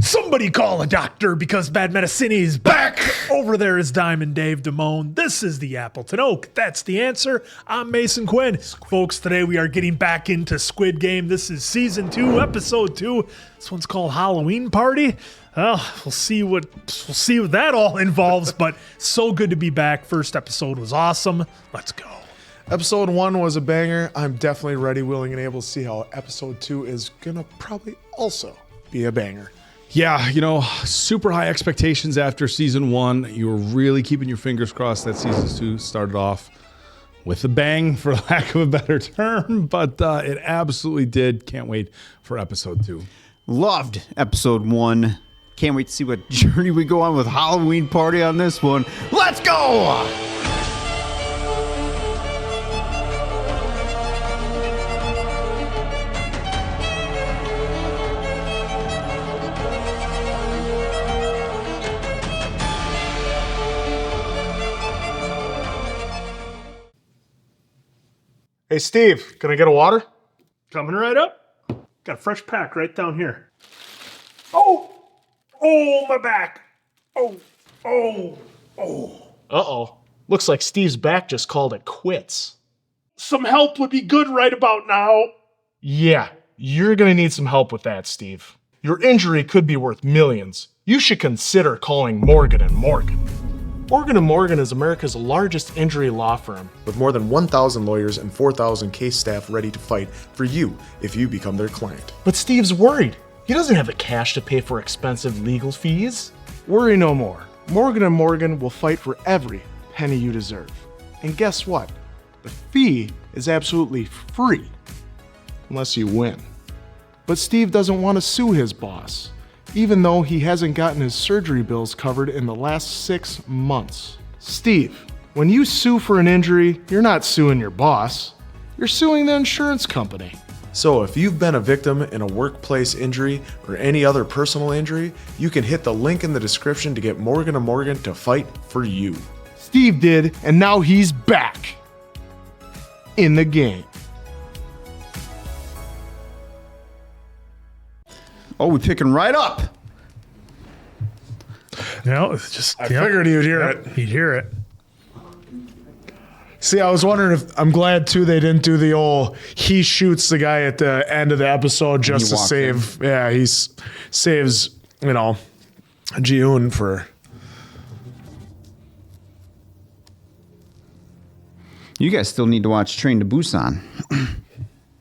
Somebody call a doctor because Bad Medicine is back. Over there is Diamond Dave Damone. This is the Appleton Oak. That's the answer. I'm Mason Quinn. Folks, today we are getting back into Squid Game. This is season 2, episode 2. This one's called Halloween Party. Well, we'll see what that all involves, but so good to be back. First episode was awesome. Let's go. Episode 1 was a banger. I'm definitely ready, willing, and able to see how episode 2 is gonna probably also be a banger. Yeah, super high expectations after season 1. You were really keeping your fingers crossed that season 2 started off with a bang, for lack of a better term, but it absolutely did. Can't wait for episode 2. Loved episode 1. Can't wait to see what journey we go on with Halloween Party on this one. Let's go! Hey, Steve, can I get a water? Coming right up. Got a fresh pack right down here. Oh, my back. Oh. Uh-oh. Looks like Steve's back just called it quits. Some help would be good right about now. Yeah, you're gonna need some help with that, Steve. Your injury could be worth millions. You should consider calling Morgan & Morgan. Morgan & Morgan is America's largest injury law firm, with more than 1,000 lawyers and 4,000 case staff ready to fight for you if you become their client. But Steve's worried. He doesn't have the cash to pay for expensive legal fees. Worry no more. Morgan & Morgan will fight for every penny you deserve. And guess what? The fee is absolutely free, unless you win. But Steve doesn't want to sue his boss, even though he hasn't gotten his surgery bills covered in the last 6 months. Steve, when you sue for an injury, you're not suing your boss. You're suing the insurance company. So if you've been a victim in a workplace injury or any other personal injury, you can hit the link in the description to get Morgan & Morgan to fight for you. Steve did, and now he's back in the game. Oh, we're picking right up. It's just. I figured you'd hear it. He'd hear it. See, I was wondering if I'm glad too they didn't do the old he shoots the guy at the end of the episode just to walks save. Yeah, he saves Ji-hoon for. You guys still need to watch Train to Busan.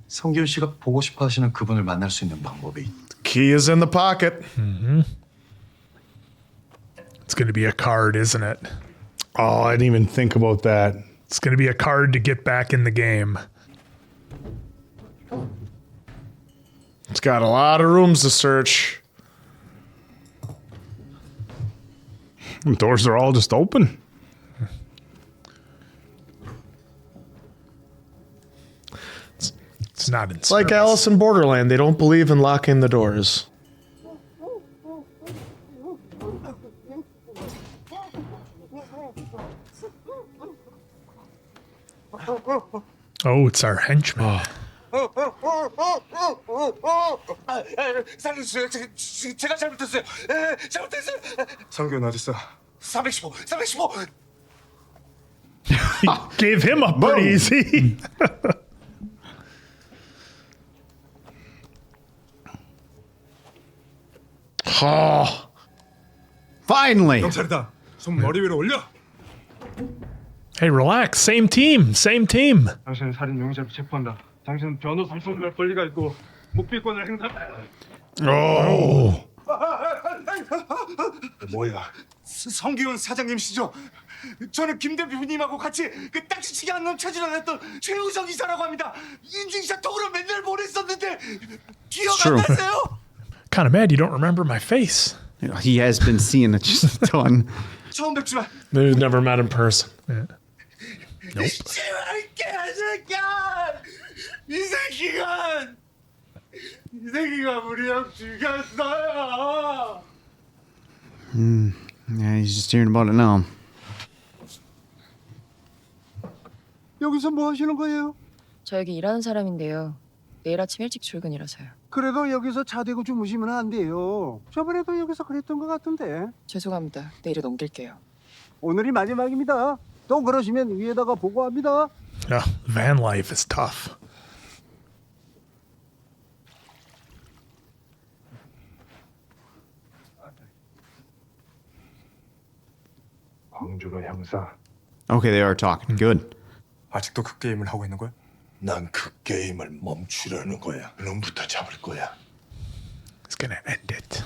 성기훈 씨가 보고 싶어 하시는 그분을 만날 수 있는 방법이. Key is in the pocket. It's going to be a card, isn't it? Oh, I didn't even think about that. It's going to be a card to get back in the game. It's got a lot of rooms to search. The doors are all just open. It's not in It's like Alice in Borderland. They don't believe in locking the doors. Oh, it's our henchman. 살려주세요. 제가 잘못했어요. 잘못했어요. 성기훈 어딨어? 315. Gave him up pretty easy. Oh, Finally. 경찰이다. 손 머리 위로 올려. Hey, relax. Same team. 당신은 살인 용의자로 체포한다. 당신은 변호 상속할 권리가 있고 묵비권을 행사한다. Oh. 뭐야? 성기훈 사장님이시죠? 저는 김 대표님하고 같이 그 딱지치기 한 놈 찾으러 갔던 최우정 이사라고 합니다. 인증샷 통으로 맨날 보냈었는데 기억 안 나세요? Kind of mad you don't remember my face. He has been seeing it just a ton. 처음 뵙지만 they've never met in person. Nope. 제발 개새끼야! 이 새끼가 우리 형 죽였어요. Yeah, he's just hearing about it now. 여기서 뭐 하시는 거예요? 저 여기 일하는 사람인데요. 내일 아침 일찍 출근이라서요. 그래도 여기서 자대고 주무시면 안 돼요. 저번에도 여기서 그랬던 것 같은데. 죄송합니다. 내일에 넘길게요. 오늘이 마지막입니다. 또 그러시면 위에다가 보고합니다. Van life is tough. 광주로 형사. Okay, they are talking. Good. 아직도 그 게임을 하고 있는 거야? 난 그 게임을 멈추려는 거야. 그놈부터 잡을 거야. He's gonna end it.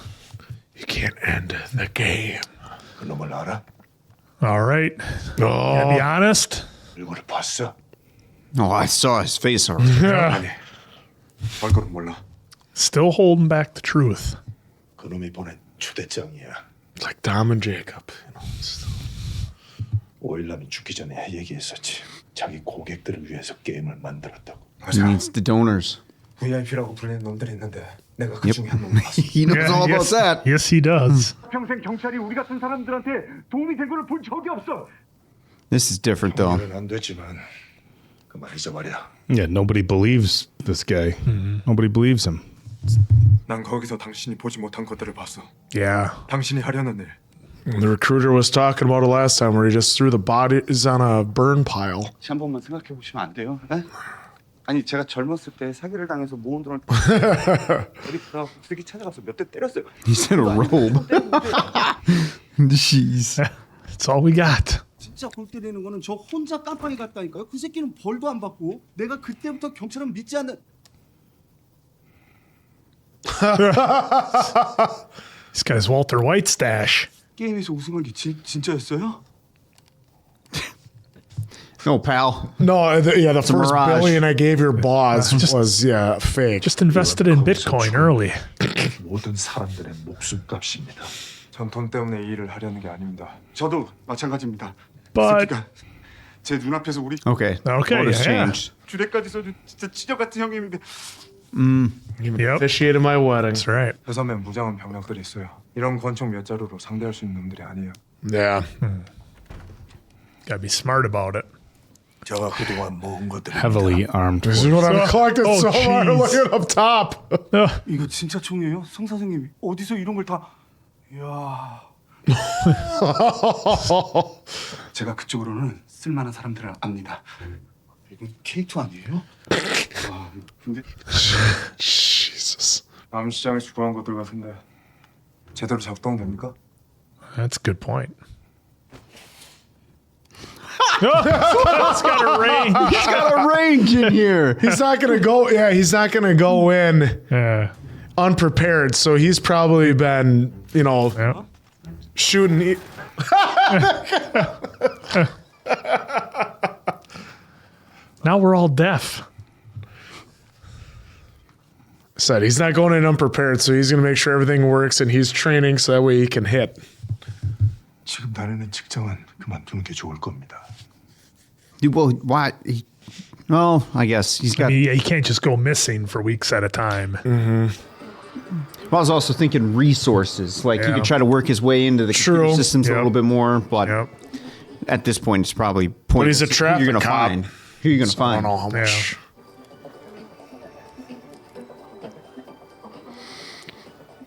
You can't end the game. 그놈을 알아? All right. Gotta be honest. 얼굴을 봤어? Oh, I saw his face already. 아니, 얼굴은 몰라. Still holding back the truth. 그놈이 보낸 초대장이야. It's like Dom and Jacob. 오일남이 죽기 전에 얘기했었지. 자기 고객들을 위해서 게임을 만들었다고. He needs the donors. VIP라고 불리는 놈들이 있는데 내가 그 중에 한 놈을 봤어. He knows all about yes, that. yes, he does. 평생 경찰이 우리 같은 사람들한테 도움이 된 걸 본 적이 없어. This is different, though. 오늘은 안 되지만 그만 잊어버려. Yeah, nobody believes this guy. Nobody believes him. 난 거기서 당신이 보지 못한 것들을 봤어. Yeah. 당신이 하려는 일. The recruiter was talking about it last time where he just threw the bodies on a burn pile. 한 번만 생각해 보시면 안 돼요? 에? 아니 제가 젊었을 때 사기를 당해서 모은 돈을 어디서 쓰기 찾아가서 몇 대 때렸어요. He's in a robe. Jeez. That's all we got. 진짜 골 때리는 거는 저 혼자 깜빵이 갔다니까요. 그 새끼는 벌도 안 받고 내가 그때부터 경찰은 믿지 않는. This guy's Walter White stash. 게임에서 우승한 게 진짜였어요? No, pal. No, the a first mirage. billion I gave your boss was fake. Just invested in Bitcoin early. 모든 사람들의 목숨값입니다. 전 돈 때문에 이 일을 하려는 게 아닙니다. 저도 마찬가지입니다. But 새끼가 제 눈앞에서 우리 Okay. Okay, What has yeah. changed? 주례까지 써준 진짜 치적 같은 형님인데 yep, Officiated my wedding. that's right. 회선면 무장한 병력들이 있어요. 이런 권총 몇 자루로 상대할 수 있는 놈들이 아니에요. Yeah. Gotta be smart about it. 제가 그동안 모은 것들이 Heavily armed. This is what I've collected Oh, so far. jeez. Look at up top. 이거 진짜 총이에요? 성 사장님이 어디서 이런 걸 다? 이야. 제가 그쪽으로는 쓸만한 사람들을 압니다. 이건 K2 아니에요? 와, 근데 Jesus. 남시장에서 구한 것들 같은데 제대로 작동됩니까? That's a good point. It's got a range. He's got a range in here. He's not gonna go. Yeah, he's not gonna go in Yeah. unprepared. So he's probably been, Yeah. shooting. Now we're all deaf. Said he's not going in unprepared, so he's gonna make sure everything works, and he's training so that way he can hit. 지금 다니는 직장은 그만두는 게 좋을 겁니다. Dude, well, why? Well, I guess he's I got. mean, you can't just go missing for weeks at a time. I was also thinking resources. Like he Yeah. could try to work his way into the computer True. systems a Yep. little bit more, but Yep. at this point, it's probably pointless. he's a Who traffic you're gonna cop. find? Who are you gonna So I don't find? know how much.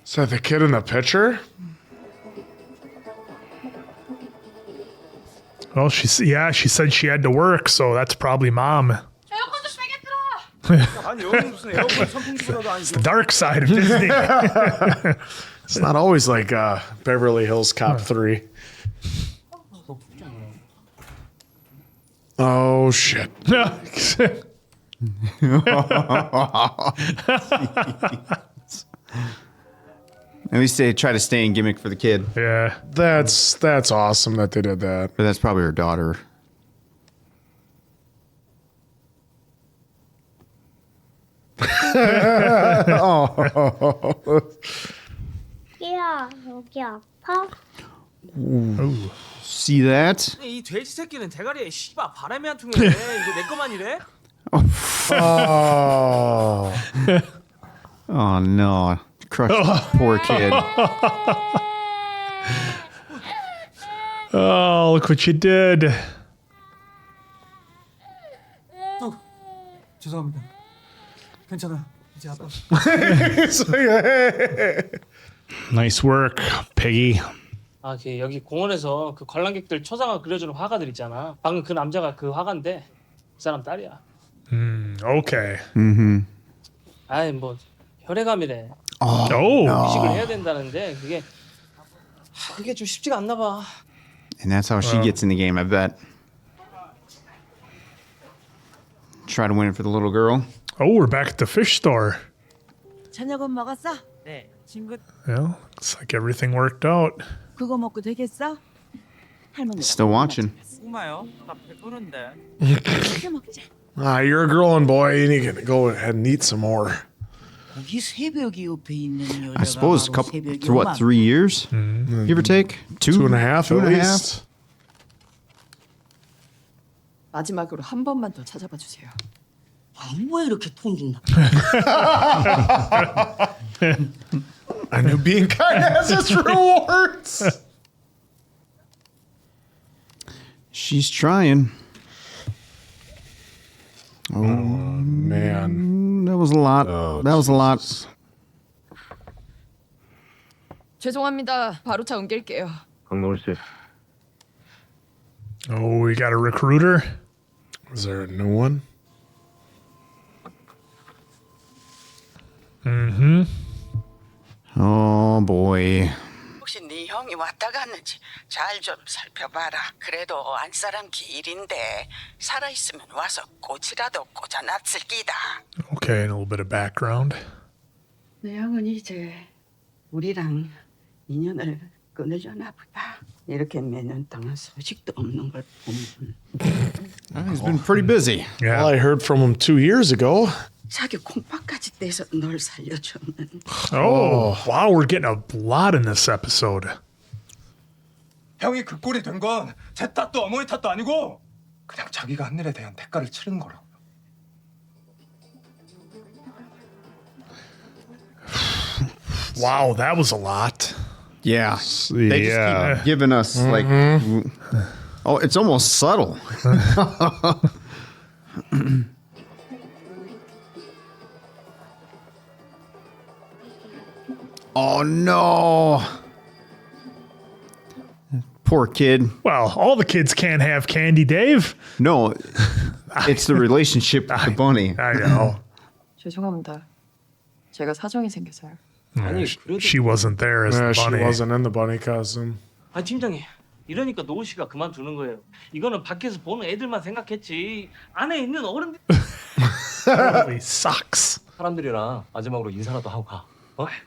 Is that the kid in the picture? Well, she said she had to work, so that's probably mom. 에어컨 좀 빼게 틀어. 아니 여기 무슨 에어컨 선풍기라도 아니죠? The dark side of Disney. It's not always like Beverly Hills Cop 3. Oh, shit. At least they try to stay in gimmick for the kid, Yeah. That's awesome that they did that. but that's probably her daughter. 야, 여기 아파? See that? 이 돼지 새끼는 대가리에 씨발 바람이 한 통이네. 이거 내 거만 이래? Oh. Oh no! Crushed poor kid. Oh, look what you did. 죄송합니다. 괜찮아. Nice work, Piggy. 아, 여기 공원에서 그 관람객들 초상화 그려주는 화가들 있잖아. 방금 그 남자가 그 화가인데 그 사람 딸이야. Okay. 아이 뭐 혈액암이래. Oh. 이식을 해야 된다는데 그게 좀 쉽지가 않나 봐. And that's how she gets in the game, I bet. Try to win it for the little girl. Oh, we're back at the fish store. 저녁은 먹었어? 네. 친구 Well, looks like everything worked out. 그거 먹고 되겠어? 할머니 Still watching. 꼬마요. 나 배부른데. 그렇게 먹자. You're a growing boy. You need to go ahead and eat some more. 거기 새벽이 옆에 있는 여자가 I suppose a 바로 couple, 새벽이 for what, 3 years? Give or take? 2.5 Two at and a half? least. 마지막으로 한 번만 더 찾아봐 주세요. 왜 이렇게 통준다? I knew being kind has its rewards. She's trying. Man. That was a lot. That was a lot. 죄송합니다. 바로 차 옮길게요. 강노을 씨. Oh, we got a recruiter. Is there a new one? Oh boy. 혹시 네 형이 왔다 갔는지 잘 좀 살펴봐라. 그래도 안사람 길인데 살아있으면 와서 꽃이라도 꽂아놨을 기다. Okay, and a little bit of background. 내 형은 이제 우리랑 인연을 끊으려나 보다. 이렇게 몇 년 동안 소식도 없는 걸 보면 He's been pretty busy. Well, I heard from him 2 years ago. 자기 콩밥까지 떼서 널 살려주는. Oh, wow, we're getting a lot in this episode. 형이 그 꼴이 된 건 제 탓도 어머니 탓도 아니고 그냥 자기가 한 일에 대한 대가를 치른 거라고. Wow, that was a lot. Yeah. They just Yeah. keep giving us like oh, it's almost subtle. Oh no. Poor kid. Well, all the kids can't have candy, Dave. No, it's the relationship with the bunny. I know. 죄송합니다. 제가 사정이 생겨서요. 아니 그래도 She wasn't there as the She bunny. wasn't in the bunny costume. 아 팀장님 이러니까 노우 씨가 그만두는 거예요. 이거는 밖에서 보는 애들만 생각했지 안에 있는 어른들 Holy sucks. 사람들이랑 마지막으로 인사라도 하고 가.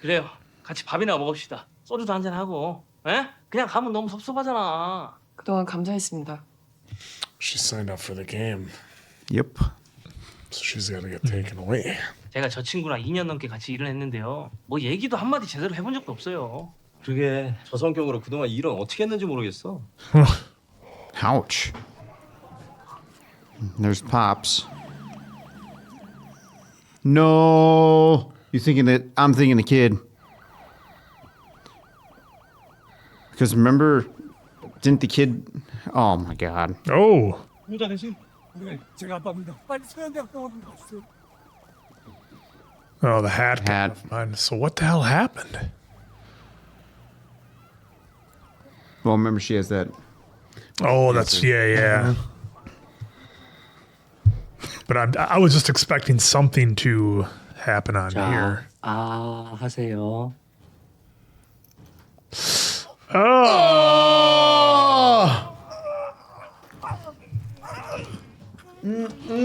그래요. 같이 밥이나 먹읍시다. 소주도 한잔 하고. 에? 그냥 가면 너무 섭섭하잖아. 그동안 감사했습니다. She signed up for the game, Yep. so she's got to get taken away. 제가 저 친구랑 2년 넘게 같이 일을 했는데요. 뭐 얘기도 한마디 제대로 해본 적도 없어요. 그게 저 성격으로 그동안 일은 어떻게 했는지 모르겠어. Ouch. There's Pops. No. You thinking that I'm thinking the kid. Because remember, didn't the kid... Oh, my God. Oh. 여자 대신 제가 아빠입니다. 빨리 소연대학병원으로 가주세요. Oh, the hat. Hat. So what the hell happened? Well, remember she has that... Oh, that's yeah. But I was just expecting something to happen on here. 아 하세요.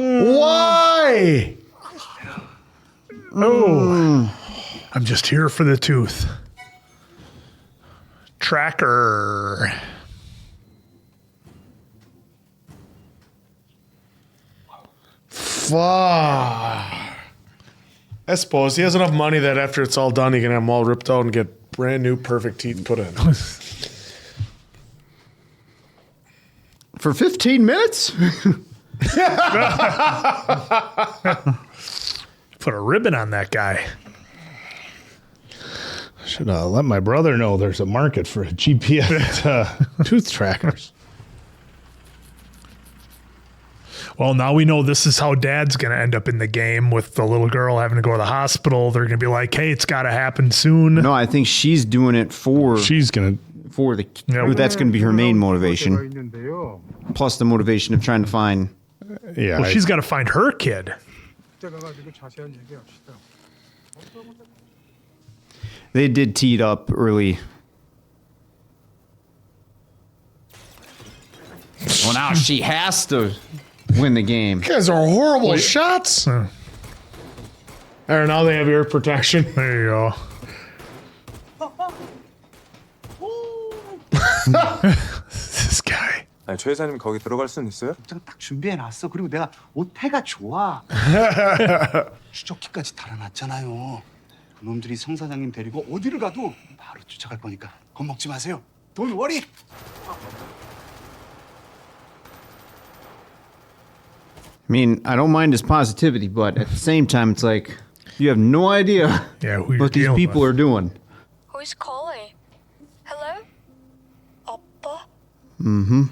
Why? I'm just here for the tooth. Tracker. Fuck. I suppose he has enough money that after it's all done, he can have them all ripped out and get brand new perfect teeth put in. For 15 minutes? Put a ribbon on that guy. Should let my brother know there's a market for GPS tooth trackers. Well, now we know this is how Dad's going to end up in the game with the little girl having to go to the hospital. They're going to be like, hey, it's got to happen soon. No, I think she's doing it for the that's going to be her main motivation. 있는데요. Plus the motivation of trying to find. Well, she's got to find her kid. 그때 가가지고 자세한 얘기합시다. They did tee it up early. Well, now she has to win the game. You guys are horrible shots. Or now they have ear protection. There you go. This guy. 아니, 최 회사님 거기 들어갈 수는 있어요? 딱 준비해놨어. 그리고 내가 옷태가 좋아. 추적기까지 달아놨잖아요. 그놈들이 성 사장님 데리고 어디를 가도 바로 쫓아갈 거니까 겁먹지 마세요. Don't worry. I mean, I don't mind his positivity, but at the same time, it's like you have no idea who what these people are doing. Who's calling? Hello? 아빠? Mm-hmm.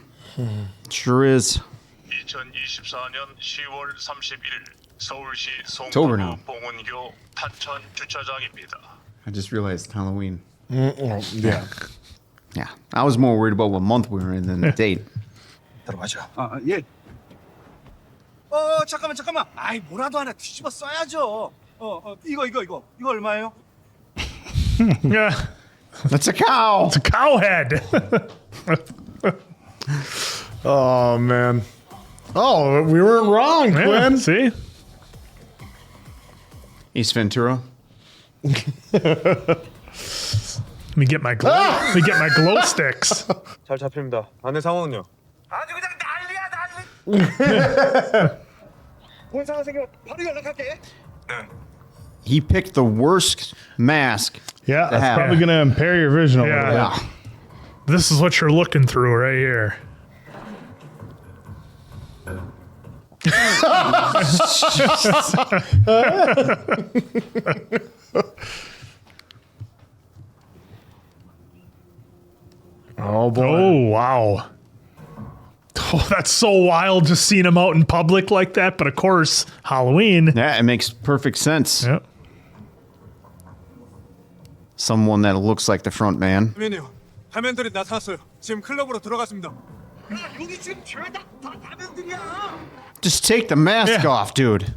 Sure is. 2024년 10월 31일 서울시 over now. 송파구 봉은교 탄천 주차장입니다. I just realized it's Halloween. Yeah. Yeah. I was more worried about what month we were in than the date. 들어가죠. 예. 잠깐만. 아이, 뭐라도 하나 뒤집어 써야죠. 이거 얼마예요? Yeah. That's a cow. It's a cow head. Oh, man. Oh, we weren't wrong, Quinn. See? Ace Ventura. Let me get my glow sticks. 잘 잡힙니다. 안내 상황은요? 아주 그냥 난리야. 본상황 생기면 바로 연락할게. He picked the worst mask. Yeah, to that's have. probably going to impair your vision a little bit. Yeah. This is what you're looking through right here. Oh, boy. Oh, wow. Oh, that's so wild just seeing him out in public like that. But of course, Halloween. Yeah, it makes perfect sense. Yep. Someone that looks like the front man. 화면이요. 화면들이 나타났어요. 지금 클럽으로 들어갔습니다. 여기 지금 죄다 다면들이야. Just take the mask off, dude.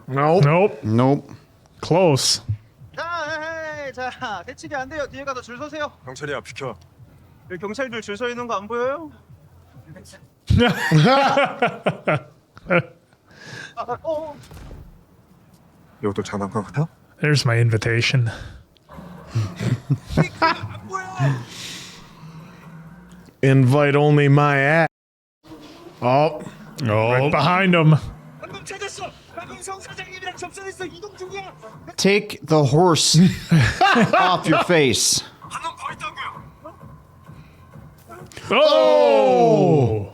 Nope. Close. 자, 대치기 안 돼요. 뒤에 가서 줄 서세요. 경찰이야, 비켜. 여기 경찰들 줄 서 있는 거 안 보여요? 이것도 장난감 같아? There's my invitation. Invite only my ass. Oh. Right behind him. 방금 찾았어. 방금 성 사장님이랑 접선했어. 이동 중이야. Take the horse off your face. 방금 더 있다고요. Oh!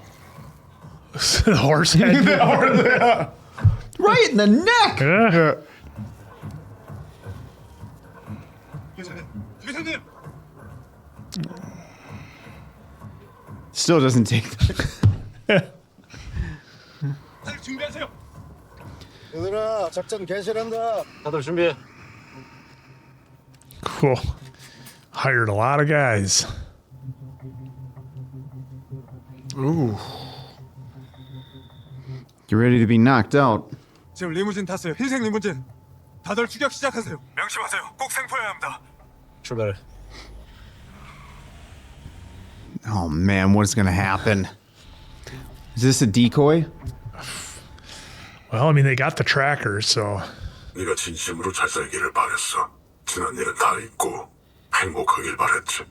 The horse head. Right in the neck. Yeah. 대장님. Still doesn't take. 준비하세요. 얘들아, 작전 개시한다. 다들 준비해. Cool. Hired a lot of guys. Ooh. You're ready to be knocked out. 지금 리무진 탔어요. 흰색 리무진. 다들 추격 시작하세요. 명심하세요. 꼭 생포해야 합니다. 출발. Oh man, what is going to happen? Is this a decoy? Well, I mean, they got the trackers, so. 네가 진심으로 잘 살기를 바랬어. 지난 일은 다 잊고 행복하길 바랬지.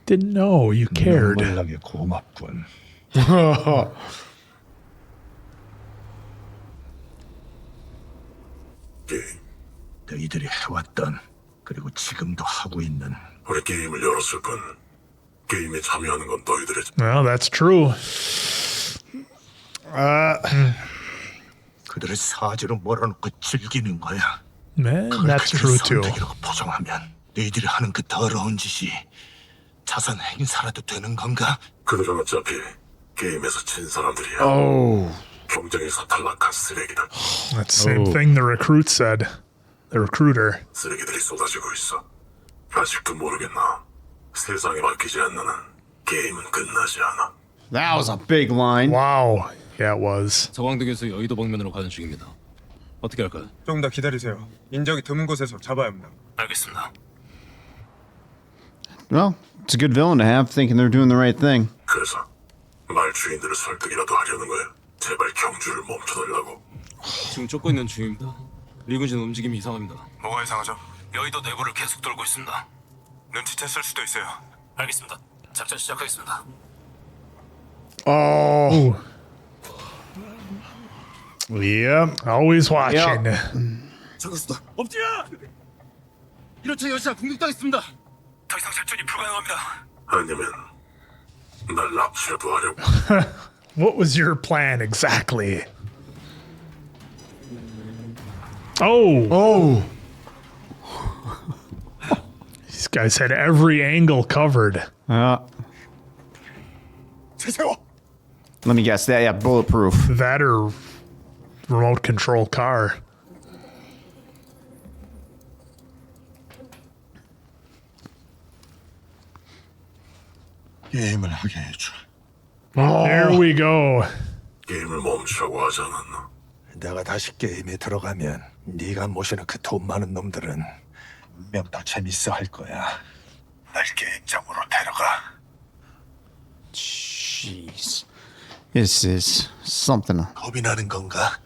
Didn't know you cared. 연락에 고맙군. 게임. 너희들이 해왔던 그리고 지금도 하고 있는 우리 게임을 열었을 뿐 게임에 참여하는 건 너희들의 Well, that's true. 그들을 사지로 몰아놓고 즐기는 거야. Man, that's true too. 선택이라고 포장하면 너희들이 하는 그 더러운 짓이 자선 행사라도 되는 건가? 그들은 어차피 게임에서 진 사람들이야. 경쟁에서 탈락한 쓰레기들. That same thing the recruit said. The recruiter. 쓰레기들이 쏟아지고 있어. 아직도 모르겠나? 세상이 바뀌지 않는 한 게임은 끝나지 않아. That was a big line. Wow. Yeah, it was. 서광동에서 여의도 방면으로 가는 중입니다. 어떻게 할까요? 좀 더 기다리세요. 인적이 드문 곳에서 잡아야 합니다. 알겠습니다. Well, it's a good villain to have, thinking they're doing the right thing. 그래서 말 주인들을 설득이라도 하려는 거야. 제발 경주를 멈춰달라고. 지금 쫓고 있는 중입니다. 리군진 움직임이 이상합니다. 뭐가 이상하죠? 여의도 내부를 계속 돌고 있습니다. 눈치챘을 수도 있어요. 알겠습니다. 작전 시작하겠습니다. Oh. Yep. Always watching. 잡았어. 엎드려! 이렇게 열차 공격당했습니다. 더 이상 작전이 불가능합니다. 아니면 날 납치해도 하려고. What was your plan exactly? Oh. These guys had every angle covered. Let me guess that. Yeah, bulletproof. That or remote control car. 게임을 하게 해줘. There we go. 게임을 멈추라고 하지 않았나? 내가 다시 게임에 들어가면 네가 모시는 그 돈 많은 놈들은 분명 다 재밌어 할 거야. 날 게임장으로 데려가. Jeez. This is something. 겁이 나는 건가?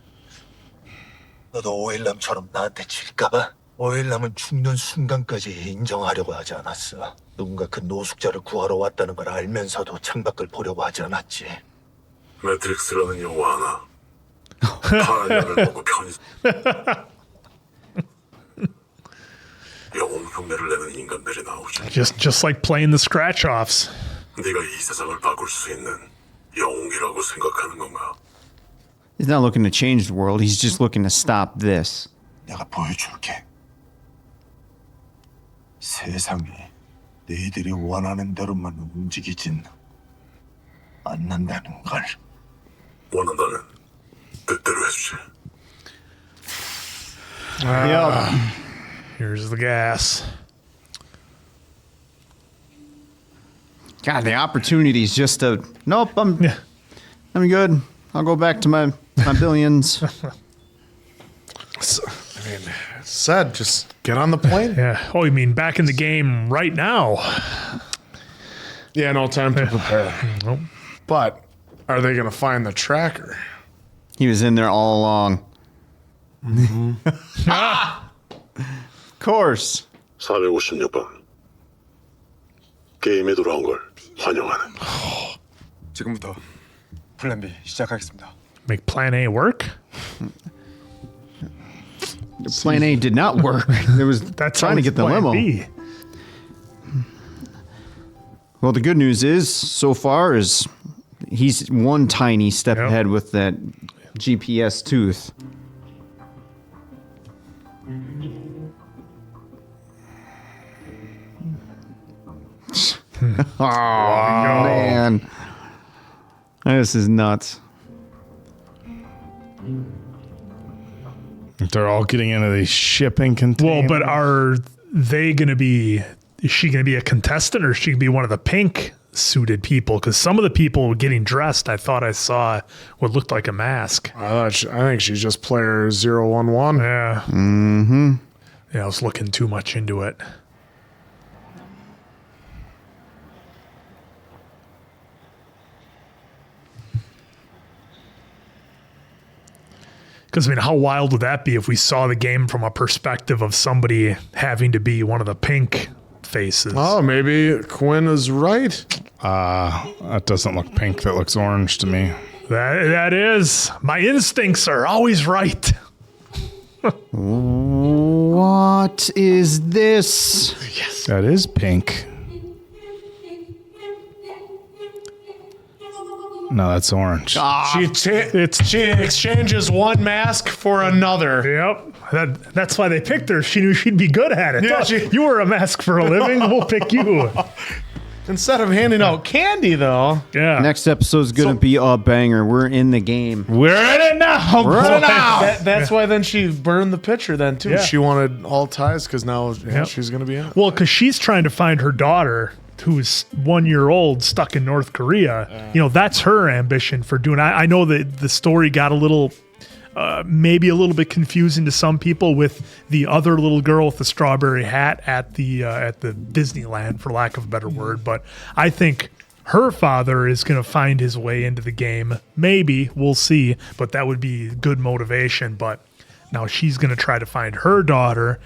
너도 오일남처럼 나한테 질까봐? 오일남은 죽는 순간까지 인정하려고 하지 않았어. 누군가 그 노숙자를 구하러 왔다는 걸 알면서도 창밖을 보려고 하지 않았지. 매트릭스라는 영화 하나. 파란 약을 먹고 편히 영웅 흉내를 내는 인간들이 나오지. Just like playing the scratch-offs. 네가 이 세상을 바꿀 수 있는 영웅이라고 생각하는 건가? He's not looking to change the world. He's just looking to stop this. 내가 보여줄게. 세상이 너희들이 원하는 대로만 움직이진 않는다는 걸. 원한다면 뜻대로 해주지. Here's the gas. God, the opportunity is just to. Nope, I'm good. I'll go back to my billions. Said, just get on the plane. Yeah. Oh, you mean back in the game right now? Yeah, no time to prepare. Nope. But are they going to find the tracker? He was in there all along. Of course. 456번. 게임에 돌아온 걸 환영하네. 지금부터 플랜 B 시작하겠습니다. Make plan A work? Plan A did not work. It was trying to get the limo. B. Well, the good news is, so far, is he's one tiny step ahead with that GPS tooth. Oh, man. This is nuts. They're all getting into these shipping containers. Well, but are they going to be... Is she going to be a contestant or is she going to be one of the pink suited people? Because some of the people getting dressed, I thought I saw what looked like a mask. I think she's just player 011. Yeah. Mm-hmm. Yeah, I was looking too much into it. Because, I mean, how wild would that be if we saw the game from a perspective of somebody having to be one of the pink faces? Oh, maybe Quinn is right. That doesn't look pink. That looks orange to me. That is. My instincts are always right. What is this? Yes. That is pink. No, that's orange. She exchanges one mask for another. Yep. That's why they picked her. She knew she'd be good at it. Yeah, You were a mask for a living. We'll pick you. Instead of handing out candy, though. Yeah. Next episode's gonna be a banger. We're in the game. We're in it now. We're in it now. That's why then she burned the picture then, too. Yeah. She wanted all ties because now she's going to be in it. Well, because she's trying to find her daughter, who's 1 year old, stuck in North Korea. That's her ambition for doing. I know that the story got a little, maybe a little bit confusing to some people with the other little girl with the strawberry hat at the Disneyland, for lack of a better word. But I think her father is going to find his way into the game. Maybe, we'll see. But that would be good motivation. But now she's going to try to find her daughter,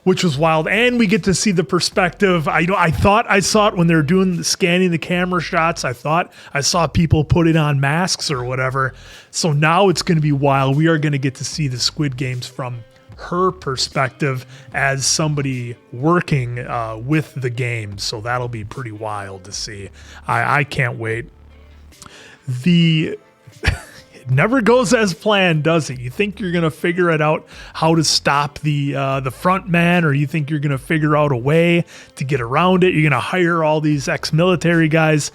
which was wild. And we get to see the perspective. I thought I saw it when they were scanning the camera shots. I thought I saw people putting on masks or whatever. So now it's going to be wild. We are going to get to see the Squid Games from her perspective as somebody working with the game. So that'll be pretty wild to see. I can't wait. It never goes as planned, does it? You think you're going to figure it out how to stop the front man, or you think you're going to figure out a way to get around it. You're going to hire all these ex-military guys.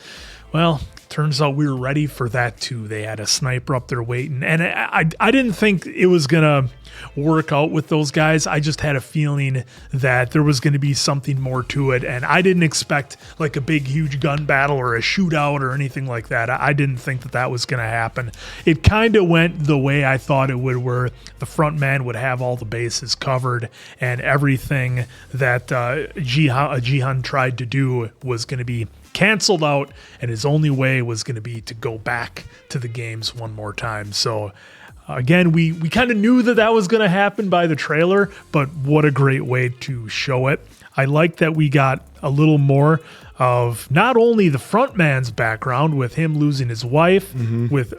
Well, turns out we were ready for that too. They had a sniper up there waiting. And I didn't think it was going to work out with those guys. I just had a feeling that there was going to be something more to it. And I didn't expect like a big, huge gun battle or a shootout or anything like that. I didn't think that was going to happen. It kind of went the way I thought it would, where the front man would have all the bases covered and everything that Jihan tried to do was going to be canceled out, and his only way was going to be to go back to the games one more time. So again, we kind of knew that was going to happen by the trailer, but what a great way to show it. I like that we got a little more of not only the front man's background with him losing his wife, with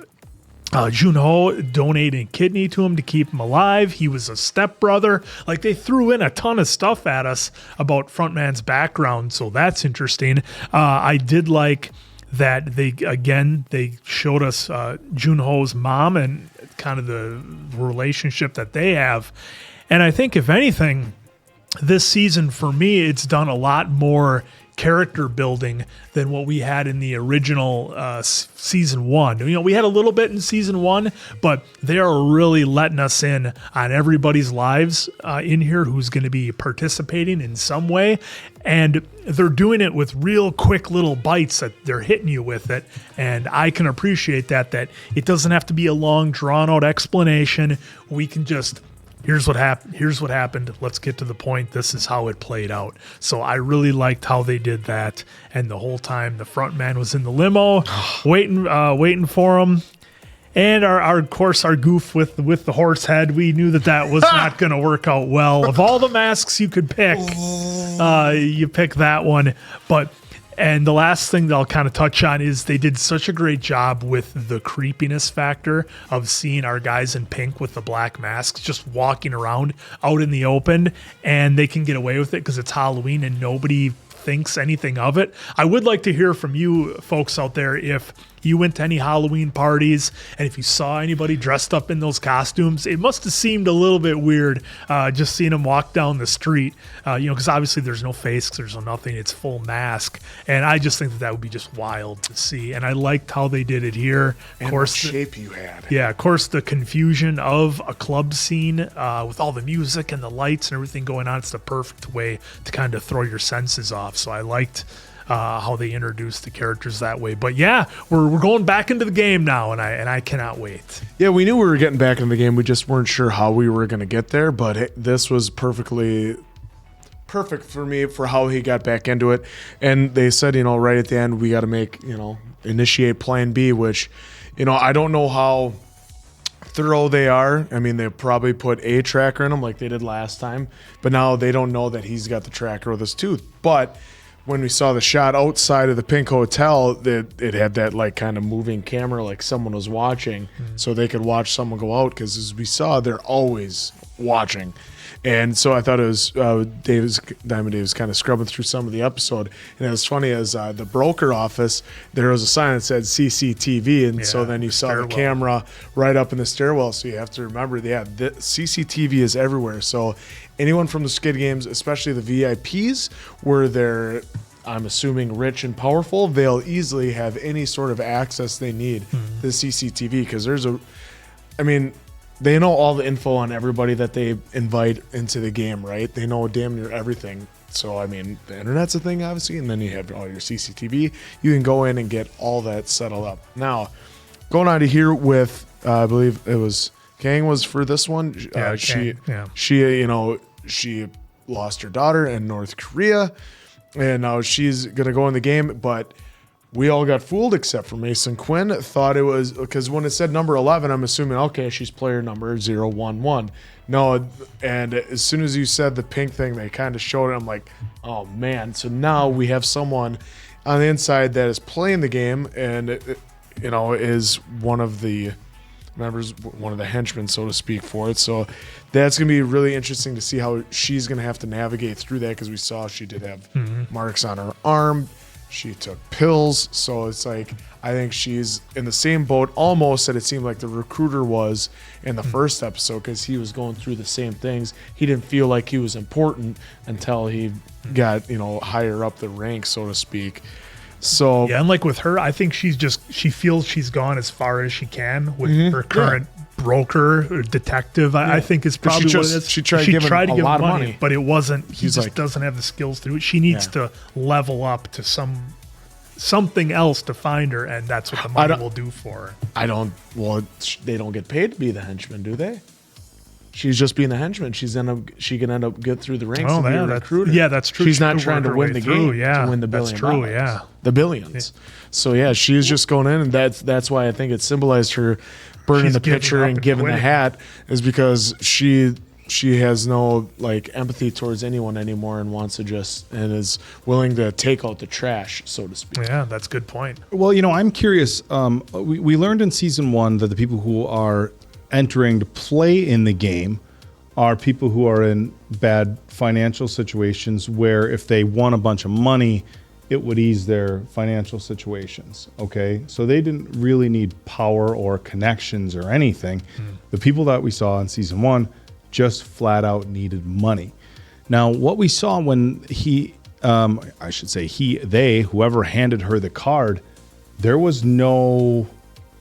Junho donating a kidney to him to keep him alive. He was a stepbrother. Like, they threw in a ton of stuff at us about Frontman's background, so that's interesting. I did like that they showed us Junho's mom and kind of the relationship that they have. And I think, if anything, this season for me, it's done a lot more character building than what we had in the original season one. We had a little bit in season one, but they are really letting us in on everybody's lives in here who's going to be participating in some way. And they're doing it with real quick little bites that they're hitting you with it. And I can appreciate that it doesn't have to be a long, drawn out explanation. We can just, here's what happened. Let's get to the point. This is how it played out. So I really liked how they did that. And the whole time the front man was in the limo waiting for him. And our goof with the horse head, we knew that was not going to work out well. Of all the masks you could pick, you pick that one. And the last thing that I'll kind of touch on is they did such a great job with the creepiness factor of seeing our guys in pink with the black masks just walking around out in the open, and they can get away with it because it's Halloween and nobody thinks anything of it. I would like to hear from you folks out there if you went to any Halloween parties and if you saw anybody dressed up in those costumes. It must have seemed a little bit weird just seeing them walk down the street, because obviously there's no face, there's no nothing, it's full mask. And I just think that would be just wild to see. And I liked how they did it here. Of course, the shape you had. Yeah, of course, the confusion of a club scene with all the music and the lights and everything going on. It's the perfect way to kind of throw your senses off. So I liked how they introduced the characters that way. But yeah, we're going back into the game now, and I cannot wait. Yeah, we knew we were getting back into the game. We just weren't sure how we were going to get there, but this was perfect for me for how he got back into it. And they said, right at the end, we got to initiate plan B, which, I don't know how thorough they are. I mean, they probably put a tracker in him like they did last time, but now they don't know that he's got the tracker with his tooth. But when we saw the shot outside of the Pink Hotel, it had that like kind of moving camera, like someone was watching, so they could watch someone go out. Because as we saw, they're always watching. And so I thought it was Diamond Dave was kind of scrubbing through some of the episode, and it was funny as the broker office, there was a sign that said CCTV, and so then you saw the camera right up in the stairwell. So you have to remember, the CCTV is everywhere. So anyone from the Squid Games, especially the VIPs, where they're, I'm assuming, rich and powerful, they'll easily have any sort of access they need to the CCTV, because they know all the info on everybody that they invite into the game, right? They know damn near everything. So, the internet's a thing, obviously, and then you have all your CCTV. You can go in and get all that settled up. Now, going on to here with, I believe it was Kang was for this one. She lost her daughter in North Korea, and now she's going to go in the game, but we all got fooled except for Mason Quinn. Thought it was, because when it said number 11, I'm assuming, okay, she's player number 011. No, and as soon as you said the pink thing, they kind of showed it. I'm like, oh man. So now we have someone on the inside that is playing the game and, is one of the members, one of the henchmen, so to speak, for it. So that's going to be really interesting to see how she's going to have to navigate through that, because we saw she did have marks on her arm. She took pills, so it's like, I think she's in the same boat almost that it seemed like the recruiter was in the first episode, because he was going through the same things. He didn't feel like he was important until he got, higher up the ranks, so to speak. So yeah, and like with her, I think she feels she's gone as far as she can with her current broker or detective. I think it's probably what it is. She tried to give him a lot of money, but it wasn't. He just doesn't have the skills to do it. She needs to level up to something else to find her, and that's what the money will do for her. They don't get paid to be the henchman, do they? She's just being the henchman. She can end up get through the ranks and be a recruiter. Yeah, that's true. She's not trying to win the game to win the $1 billion. That's true. Yeah, the billions. Yeah. So yeah, she's just going in, and that's why I think it symbolized her burning the picture and giving the hat, is because she has no empathy towards anyone anymore, and wants to and is willing to take out the trash, so to speak. Yeah, that's a good point. Well, I'm curious. We learned in season 1 that the people who are entering to play in the game are people who are in bad financial situations, where if they won a bunch of money, it would ease their financial situations. Okay, so they didn't really need power or connections or anything. The people that we saw in season 1 just flat out needed money. Now, what we saw when whoever handed her the card,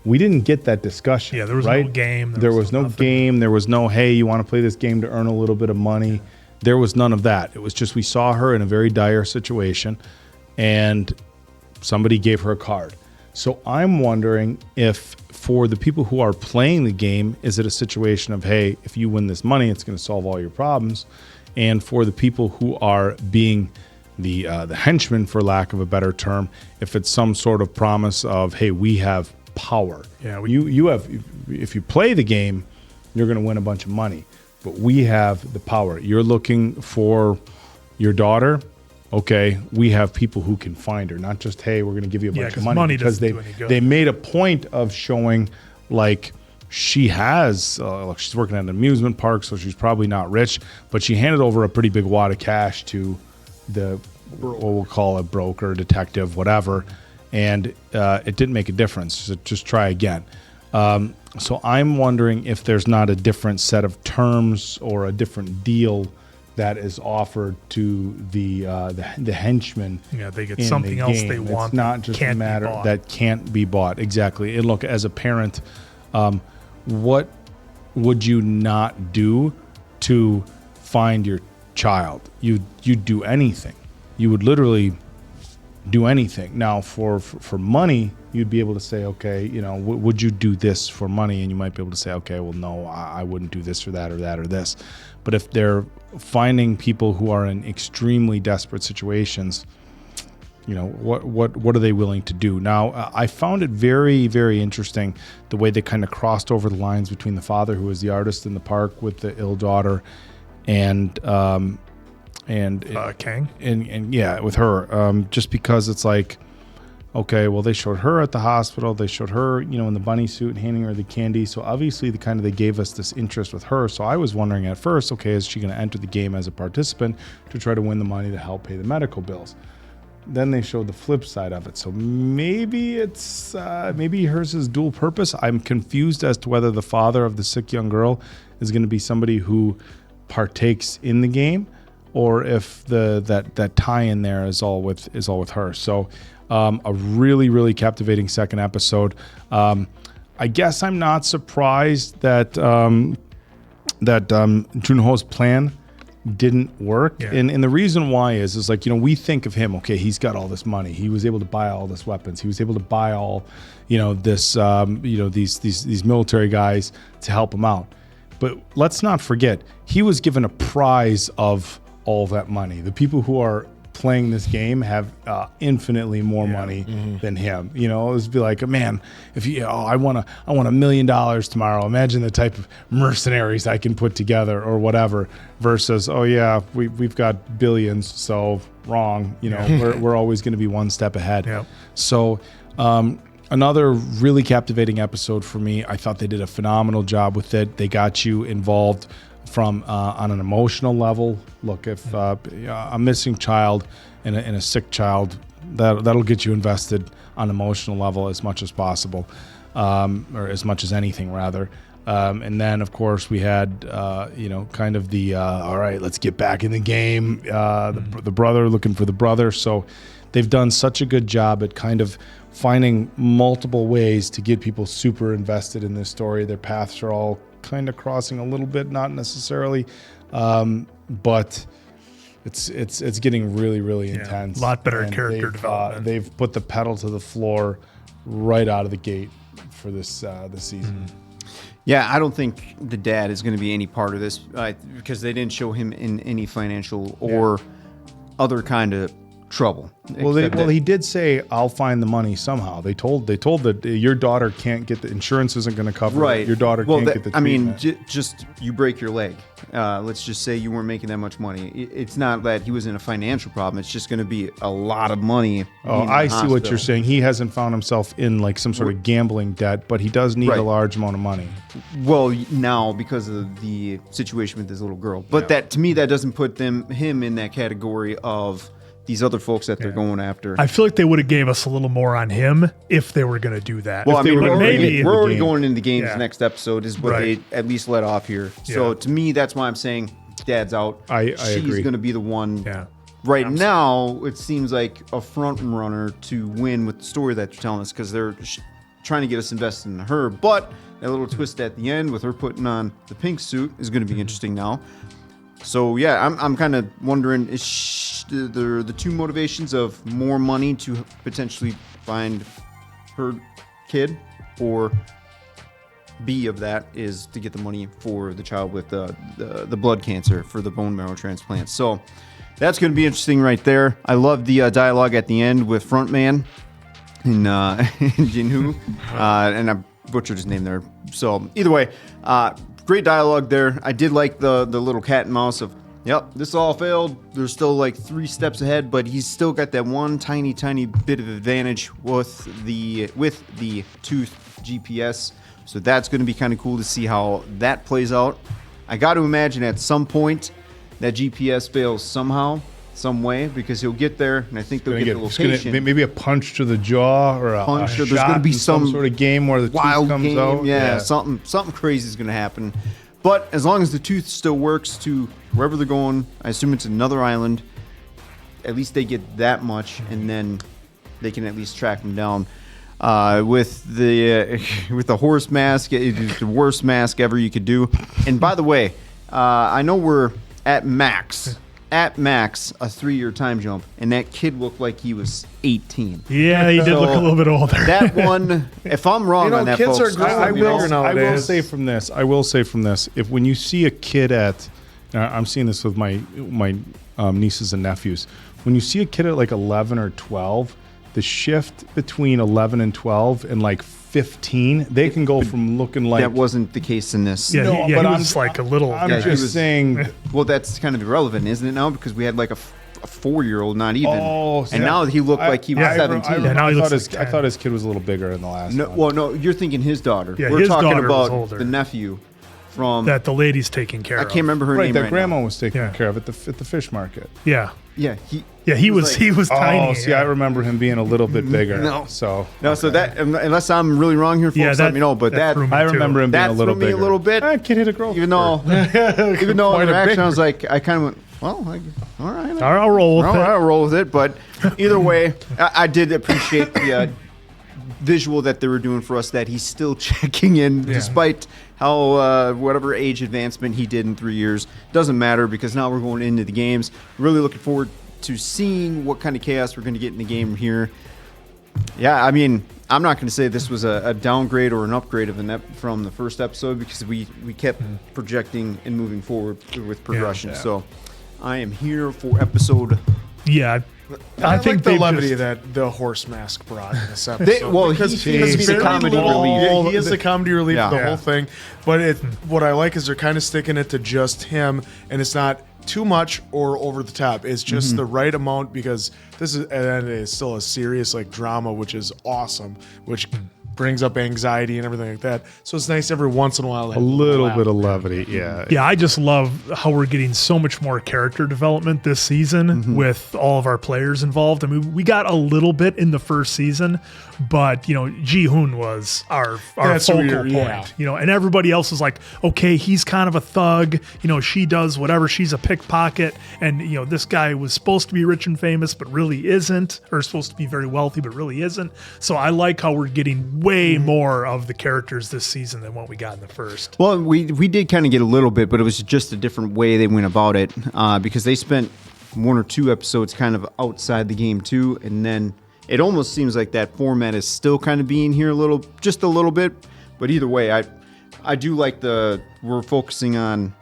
we didn't get that discussion. Yeah, there was no game. There was no game. There was no, hey, you want to play this game to earn a little bit of money. There was none of that. It was just, we saw her in a very dire situation, and somebody gave her a card. So I'm wondering if, for the people who are playing the game, is it a situation of, hey, if you win this money, it's going to solve all your problems? And for the people who are being the henchmen, for lack of a better term, if it's some sort of promise of, hey, we have power. Yeah, you have, if you play the game, you're going to win a bunch of money, but we have the power. You're looking for your daughter. Okay, we have people who can find her, not just, hey, we're going to give you a bunch of money, because they made a point of showing she has she's working at an amusement park, so she's probably not rich, but she handed over a pretty big wad of cash to what we'll call a broker, detective, whatever. And it didn't make a difference. So just try again. So I'm wondering if there's not a different set of terms or a different deal that is offered to the henchmen. Yeah, they get something else they want. It's not just a matter that can't be bought. Exactly. And look, as a parent, what would you not do to find your child? You'd do anything. You would literally do anything. Now, for money, you'd be able to say, okay, would you do this for money? And you might be able to say, okay, well, no, I wouldn't do this or that or that or this. But if they're finding people who are in extremely desperate situations, what are they willing to do? Now, I found it very, very interesting the way they kind of crossed over the lines between the father, who was the artist in the park with the ill daughter, and Kang, and yeah, with her, just because it's like, Okay, well, they showed her at the hospital. They showed her, in the bunny suit and handing her the candy. So obviously, they gave us this interest with her. So I was wondering at first, okay, is she going to enter the game as a participant to try to win the money to help pay the medical bills? Then they showed the flip side of it. So maybe maybe hers is dual purpose. I'm confused as to whether the father of the sick young girl is going to be somebody who partakes in the game, or if that tie in there is all with her. So a really, really captivating second episode. I guess I'm not surprised that Junho's plan didn't work. Yeah. And the reason why is we think of him, okay, he's got all this money. He was able to buy all this weapons. He was able to buy all, this, these military guys to help him out. But let's not forget, he was given a prize of all that money. The people who are playing this game have infinitely more money than him. It was be like, man, if I want $1 million tomorrow. Imagine the type of mercenaries I can put together or whatever. Versus, oh yeah, we've got billions, so wrong. We're always going to be one step ahead. Yeah. So. Another really captivating episode for me. I thought they did a phenomenal job with it. They got you involved from on an emotional level. Look, if a missing child and a sick child, that'll get you invested on an emotional level as much as possible, or as much as anything rather. And then, of course, we had, kind of the, all right, let's get back in the game. The brother looking for the brother. So they've done such a good job at kind of finding multiple ways to get people super invested in this story. Their paths are all kind of crossing a little bit, not necessarily, but it's getting really, really intense. A lot better And character development. They've put the pedal to the floor right out of the gate for this season. Yeah, I don't think the dad is going to be any part of this because they didn't show him in any financial or other kind of trouble. Well, he did say, "I'll find the money somehow." They told that your daughter can't get the insurance isn't going to cover it. Your daughter can't get the treatment. Just you break your leg. Let's just say you weren't making that much money. It's not that he was in a financial problem. It's just going to be a lot of money. Oh, I see what you're saying. He hasn't found himself in like some sort of gambling debt, but he does need a large amount of money. Well, now because of the situation with this little girl. But that to me, that doesn't put him in that category of these other folks that they're going after. I feel like they would have gave us a little more on him if they were going to do that. Well, we're already going into the games. Yeah. Next episode is what they at least let off here. So to me, that's why I'm saying Dad's out. I agree. She's going to be the one. Yeah. Right now, it seems like a front runner to win with the story that you're telling us because they're trying to get us invested in her. But that little twist at the end with her putting on the pink suit is going to be interesting now. So yeah, I'm kind of wondering, is the two motivations of more money to potentially find her kid, or B of that is to get the money for the child with the blood cancer for the bone marrow transplant. So that's going to be interesting right there. I love the dialogue at the end with Frontman and Jinhu, and I butchered his name there. So either way, great dialogue there. I did like the little cat and mouse of, yep, this all failed. There's still like 3 steps ahead, but he's still got that one tiny bit of advantage with the Tooth GPS. So that's going to be kind of cool to see how that plays out. I got to imagine at some point that GPS fails somehow, some way, because he'll get there, and I think they'll get the location. Maybe a punch to the jaw or a punch. There's shot going to be in some sort of game where the wild tooth comes game. out. Yeah, something crazy is going to happen. But as long as the tooth still works to wherever they're going, I assume it's another island. At least they get that much, and then they can at least track them down. With the horse mask, it is the worst mask ever you could do. And by the way, I know we're at max a 3-year time jump, and that kid looked like he was 18. Yeah, he did look a little bit older. That one, if I'm wrong on that, kids folks, I will say from this, if when you see a kid at, I'm seeing this with my nieces and nephews, when you see a kid at like 11 or 12, the shift between 11 and 12 and like 15, they can go from looking like... That wasn't the case in this. Yeah, but he was like a little... I'm just saying... Well, that's kind of irrelevant, isn't it now? Because we had like a a 4-year-old, not even. Oh, and now he looked like he was 17. I thought his kid was a little bigger in the last No, one. well, no, you're thinking his daughter. Yeah, We're his talking daughter was about older. the nephew from that the lady's taking care I of. can't remember her Right, name that right grandma now. was taking care of at the fish market. Yeah. Yeah, he was tiny. Oh, see, I remember him being a little bit bigger. No. So that unless I'm really wrong here, folks, let me know. But that threw me I too. remember him being that a little threw me bigger. a little bit. Kid hit a girl. Even though in Quite a interaction, big I was like, I kind of went, well, all right, I'll roll with it. I'll roll with it. But either way, I did appreciate the visual that they were doing for us, that he's still checking in despite how whatever age advancement he did in 3 years. Doesn't matter, because now we're going into the games. Really looking forward to seeing what kind of chaos we're going to get in the game here. Yeah, I mean, I'm not going to say this was a downgrade or an upgrade of from the first episode, because we kept projecting and moving forward with progression. So I am here for episode. Yeah. I think the they've levity just- that the horse mask brought in this episode. He's the comedy relief. He is the comedy relief of the Yeah. whole thing. But what I like is they're kind of sticking it to just him, and it's not too much or over the top. It's just the right amount, because this is, and it is still a serious like drama, which is awesome, which brings up anxiety and everything like that. So it's nice every once in a while to A have little laugh. bit of levity, yeah. Yeah, I just love how we're getting so much more character development this season with all of our players involved. I mean, we got a little bit in the first season, but Ji-hoon was our That's focal weird, point. yeah. And everybody else is like, okay, he's kind of a thug. She does whatever. She's a pickpocket, and this guy was supposed to be rich and famous, but really isn't, or supposed to be very wealthy, but really isn't. So I like how we're getting way more of the characters this season than what we got in the first. Well, we did kind of get a little bit, but it was just a different way they went about it, because they spent 1 or 2 episodes kind of outside the game too, and then it almost seems like that format is still kind of being here just a little bit. But either way, I do like we're focusing on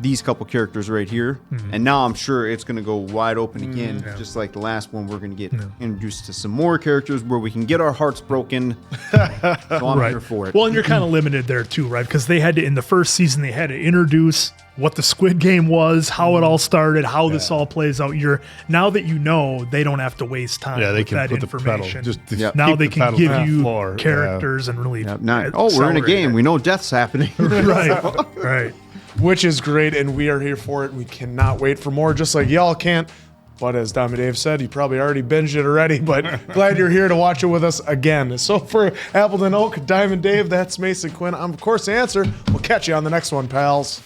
these couple characters right here, and now I'm sure it's going to go wide open again, just like the last one. We're going to get introduced to some more characters where we can get our hearts broken. So I'm here for it. Well, and you're kind of limited there too, right? Because they had to, in the first season, they had to introduce what the Squid Game was, how it all started, how this all plays out. Now that you know, they don't have to waste time Yeah, they with can that put the pedal. information. Just Now keep they the can pedal give to the you floor. characters and really we're in a accelerate game. it. We know death's happening. Right. Which is great, and we are here for it. We cannot wait for more, just like y'all can't. But as Diamond Dave said, you probably already binged it already, but glad you're here to watch it with us again. So for Appleton Oak, Diamond Dave, that's Mason Quinn. I'm, of course, the answer. We'll catch you on the next one, pals.